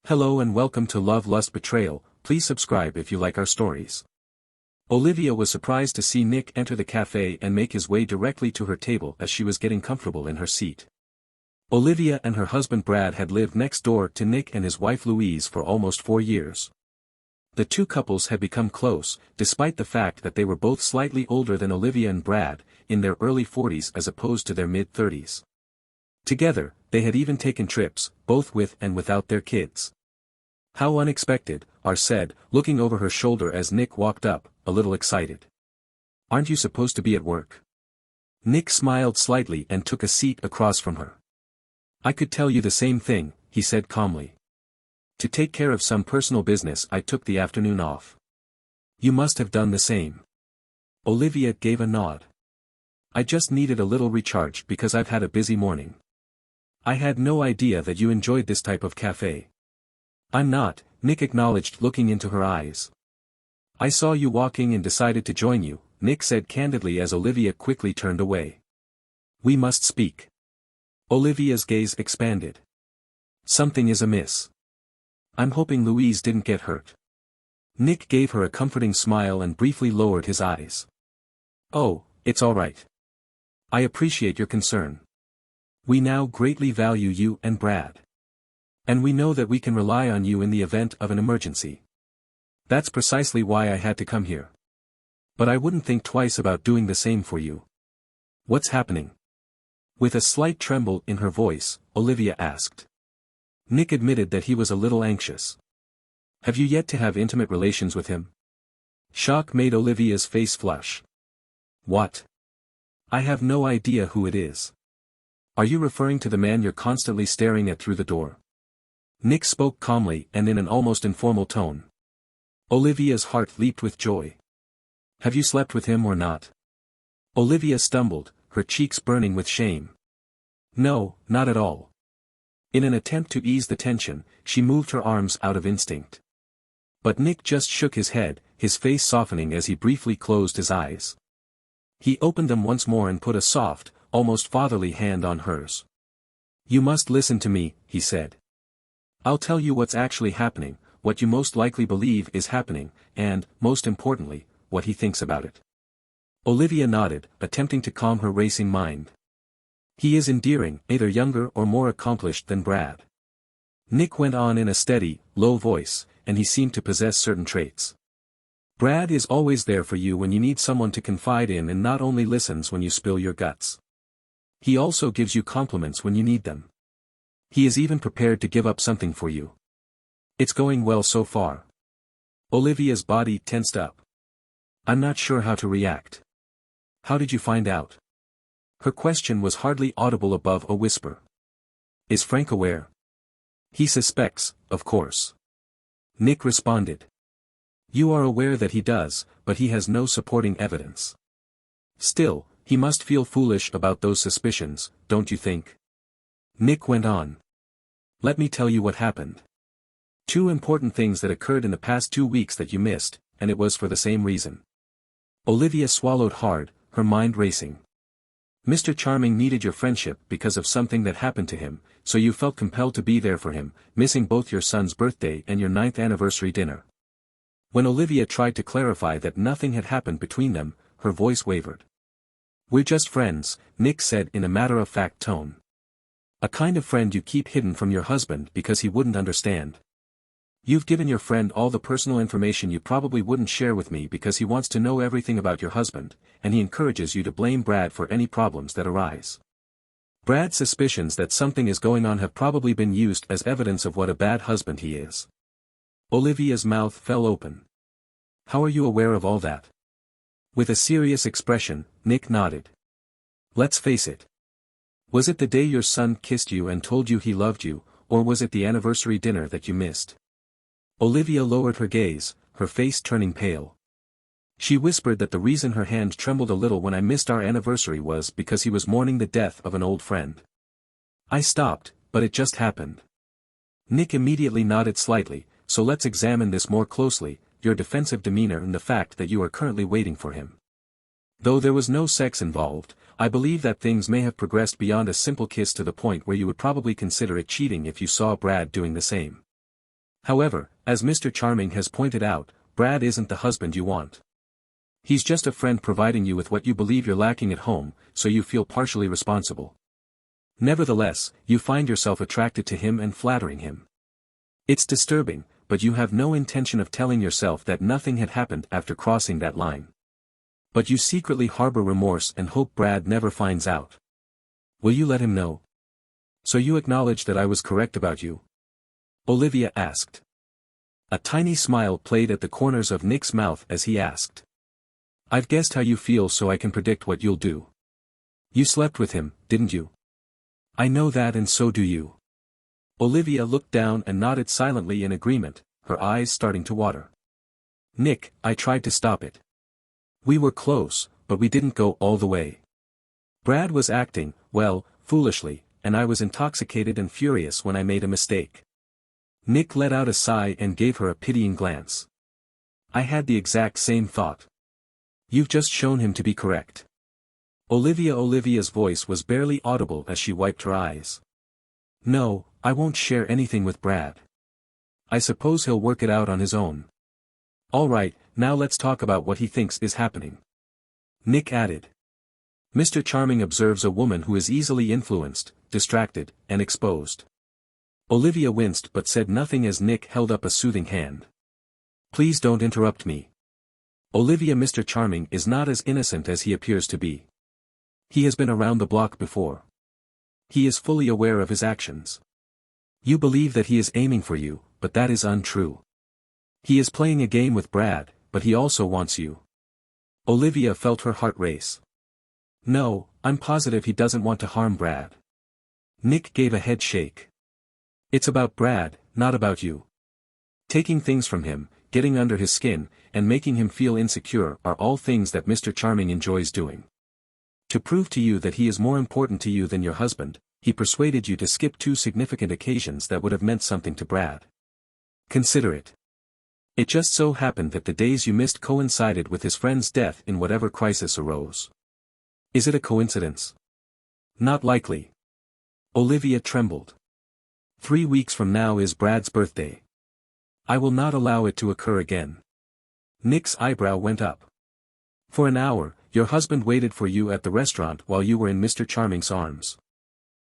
Hello and welcome to Love Lust Betrayal. Please subscribe if you like our stories. Olivia was surprised to see Nick enter the cafe and make his way directly to her table as she was getting comfortable in her seat. Olivia and her husband Brad had lived next door to Nick and his wife Louise for almost 4 years. The two couples had become close, despite the fact that they were both slightly older than Olivia and Brad, in their early 40s as opposed to their mid-30s. Together, they had even taken trips, both with and without their kids. "How unexpected," R said, looking over her shoulder as Nick walked up, a little excited. "Aren't you supposed to be at work?" Nick smiled slightly and took a seat across from her. "I could tell you the same thing," he said calmly. "To take care of some personal business I took the afternoon off. You must have done the same." Olivia gave a nod. "I just needed a little recharge because I've had a busy morning." "I had no idea that you enjoyed this type of cafe." "I'm not," Nick acknowledged, looking into her eyes. "I saw you walking and decided to join you," Nick said candidly as Olivia quickly turned away. "We must speak." Olivia's gaze expanded. "Something is amiss. I'm hoping Louise didn't get hurt." Nick gave her a comforting smile and briefly lowered his eyes. "Oh, it's all right. I appreciate your concern. We now greatly value you and Brad. And we know that we can rely on you in the event of an emergency. That's precisely why I had to come here. But I wouldn't think twice about doing the same for you." "What's happening?" With a slight tremble in her voice, Olivia asked. Nick admitted that he was a little anxious. "Have you yet to have intimate relations with him?" Shock made Olivia's face flush. "What? I have no idea who it is. Are you referring to the man you're constantly staring at through the door?" Nick spoke calmly and in an almost informal tone. Olivia's heart leaped with joy. "Have you slept with him or not?" Olivia stumbled, her cheeks burning with shame. "No, not at all." In an attempt to ease the tension, she moved her arms out of instinct. But Nick just shook his head, his face softening as he briefly closed his eyes. He opened them once more and put a soft, almost fatherly hand on hers. "You must listen to me," he said. "I'll tell you what's actually happening, what you most likely believe is happening, and, most importantly, what he thinks about it." Olivia nodded, attempting to calm her racing mind. "He is endearing, either younger or more accomplished than Brad." Nick went on in a steady, low voice, and he seemed to possess certain traits. "Brad is always there for you when you need someone to confide in and not only listens when you spill your guts. He also gives you compliments when you need them. He is even prepared to give up something for you. It's going well so far." Olivia's body tensed up. "I'm not sure how to react." "How did you find out?" Her question was hardly audible above a whisper. "Is Frank aware?" "He suspects, of course." Nick responded. "You are aware that he does, but he has no supporting evidence. Still, he must feel foolish about those suspicions, don't you think?" Nick went on. "Let me tell you what happened. 2 important things that occurred in the past 2 weeks that you missed, and it was for the same reason." Olivia swallowed hard, her mind racing. "Mr. Charming needed your friendship because of something that happened to him, so you felt compelled to be there for him, missing both your son's birthday and your 9th anniversary dinner." When Olivia tried to clarify that nothing had happened between them, her voice wavered. "We're just friends," Nick said in a matter-of-fact tone. "A kind of friend you keep hidden from your husband because he wouldn't understand. You've given your friend all the personal information you probably wouldn't share with me because he wants to know everything about your husband, and he encourages you to blame Brad for any problems that arise. Brad's suspicions that something is going on have probably been used as evidence of what a bad husband he is." Olivia's mouth fell open. "How are you aware of all that?" With a serious expression, Nick nodded. "Let's face it. Was it the day your son kissed you and told you he loved you, or was it the anniversary dinner that you missed?" Olivia lowered her gaze, her face turning pale. She whispered that the reason her hand trembled a little when I missed our anniversary was because he was mourning the death of an old friend. I stopped, but it just happened. Nick immediately nodded slightly. "So let's examine this more closely, your defensive demeanor and the fact that you are currently waiting for him. Though there was no sex involved, I believe that things may have progressed beyond a simple kiss to the point where you would probably consider it cheating if you saw Brad doing the same." However, as Mr. Charming has pointed out, Brad isn't the husband you want. He's just a friend providing you with what you believe you're lacking at home, so you feel partially responsible. Nevertheless, you find yourself attracted to him and flattering him. It's disturbing, but you have no intention of telling yourself that nothing had happened after crossing that line. But you secretly harbor remorse and hope Brad never finds out. Will you let him know? So you acknowledge that I was correct about you? Olivia asked. A tiny smile played at the corners of Nick's mouth as he asked. I've guessed how you feel, so I can predict what you'll do. You slept with him, didn't you? I know that, and so do you. Olivia looked down and nodded silently in agreement, her eyes starting to water. Nick, I tried to stop it. We were close, but we didn't go all the way. Brad was acting, well, foolishly, and I was intoxicated and furious when I made a mistake. Nick let out a sigh and gave her a pitying glance. I had the exact same thought. You've just shown him to be correct. Olivia's voice was barely audible as she wiped her eyes. No, I won't share anything with Brad. I suppose he'll work it out on his own. All right, now let's talk about what he thinks is happening. Nick added. Mr. Charming observes a woman who is easily influenced, distracted, and exposed. Olivia winced but said nothing as Nick held up a soothing hand. Please don't interrupt me. Olivia, Mr. Charming is not as innocent as he appears to be. He has been around the block before. He is fully aware of his actions. You believe that he is aiming for you, but that is untrue. He is playing a game with Brad, but he also wants you. Olivia felt her heart race. No, I'm positive he doesn't want to harm Brad. Nick gave a head shake. It's about Brad, not about you. Taking things from him, getting under his skin, and making him feel insecure are all things that Mr. Charming enjoys doing. To prove to you that he is more important to you than your husband, he persuaded you to skip 2 significant occasions that would have meant something to Brad. Consider it. It just so happened that the days you missed coincided with his friend's death in whatever crisis arose. Is it a coincidence? Not likely. Olivia trembled. 3 weeks from now is Brad's birthday. I will not allow it to occur again. Nick's eyebrow went up. For an hour, your husband waited for you at the restaurant while you were in Mr. Charming's arms.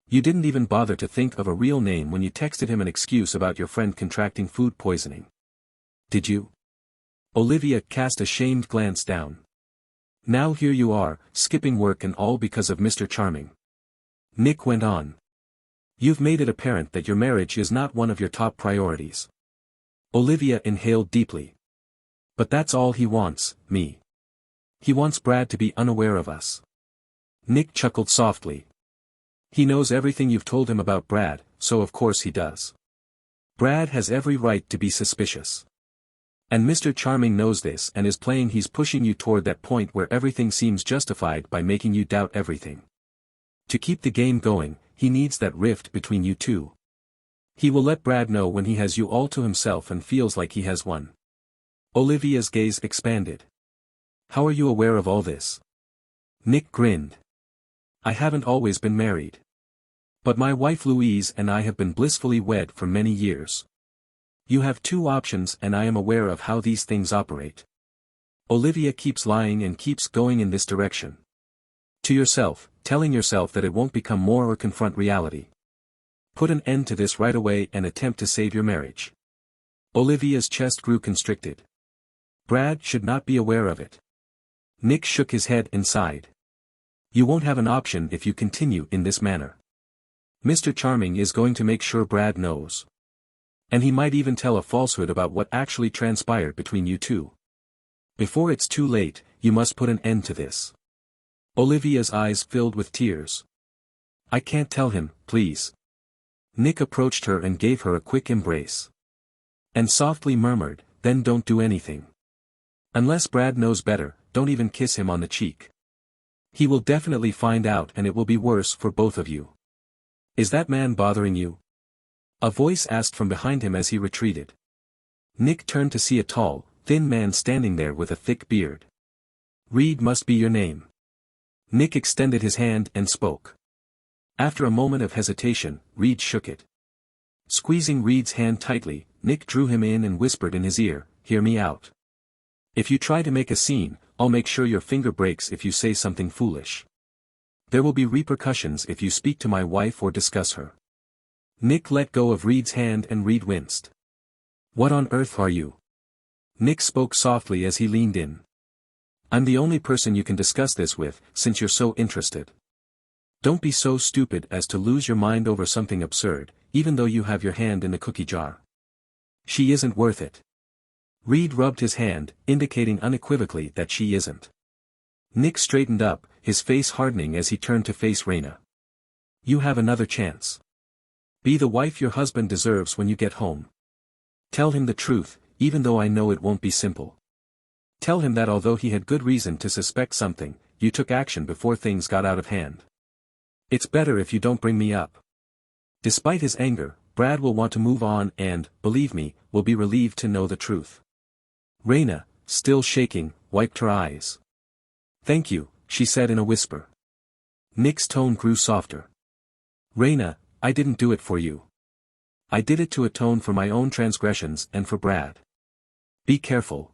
You didn't even bother to think of a real name when you texted him an excuse about your friend contracting food poisoning. Did you? Olivia cast a shamed glance down. Now here you are, skipping work and all because of Mr. Charming. Nick went on. You've made it apparent that your marriage is not one of your top priorities. Olivia inhaled deeply. But that's all he wants, me. He wants Brad to be unaware of us. Nick chuckled softly. He knows everything you've told him about Brad, so of course he does. Brad has every right to be suspicious. And Mr. Charming knows this and is playing. He's pushing you toward that point where everything seems justified by making you doubt everything. To keep the game going, he needs that rift between you two. He will let Brad know when he has you all to himself and feels like he has won. Olivia's gaze expanded. How are you aware of all this? Nick grinned. I haven't always been married. But my wife Louise and I have been blissfully wed for many years. You have 2 options and I am aware of how these things operate. Olivia keeps lying and keeps going in this direction. To yourself, telling yourself that it won't become more or confront reality. Put an end to this right away and attempt to save your marriage. Olivia's chest grew constricted. Brad should not be aware of it. Nick shook his head and sighed. You won't have an option if you continue in this manner. Mr. Charming is going to make sure Brad knows. And he might even tell a falsehood about what actually transpired between you two. Before it's too late, you must put an end to this. Olivia's eyes filled with tears. I can't tell him, please. Nick approached her and gave her a quick embrace. And softly murmured, then don't do anything. Unless Brad knows better, don't even kiss him on the cheek. He will definitely find out and it will be worse for both of you. Is that man bothering you? A voice asked from behind him as he retreated. Nick turned to see a tall, thin man standing there with a thick beard. Reed must be your name. Nick extended his hand and spoke. After a moment of hesitation, Reed shook it. Squeezing Reed's hand tightly, Nick drew him in and whispered in his ear, "Hear me out. If you try to make a scene, I'll make sure your finger breaks if you say something foolish. There will be repercussions if you speak to my wife or discuss her." Nick let go of Reed's hand and Reed winced. "What on earth are you?" Nick spoke softly as he leaned in. "I'm the only person you can discuss this with, since you're so interested. Don't be so stupid as to lose your mind over something absurd, even though you have your hand in the cookie jar. She isn't worth it." Reed rubbed his hand, indicating unequivocally that she isn't. Nick straightened up, his face hardening as he turned to face Raina. "You have another chance. Be the wife your husband deserves when you get home. Tell him the truth, even though I know it won't be simple. Tell him that although he had good reason to suspect something, you took action before things got out of hand. It's better if you don't bring me up." Despite his anger, Brad will want to move on and, believe me, will be relieved to know the truth. Raina, still shaking, wiped her eyes. "Thank you," she said in a whisper. Nick's tone grew softer. "Raina, I didn't do it for you. I did it to atone for my own transgressions and for Brad. Be careful.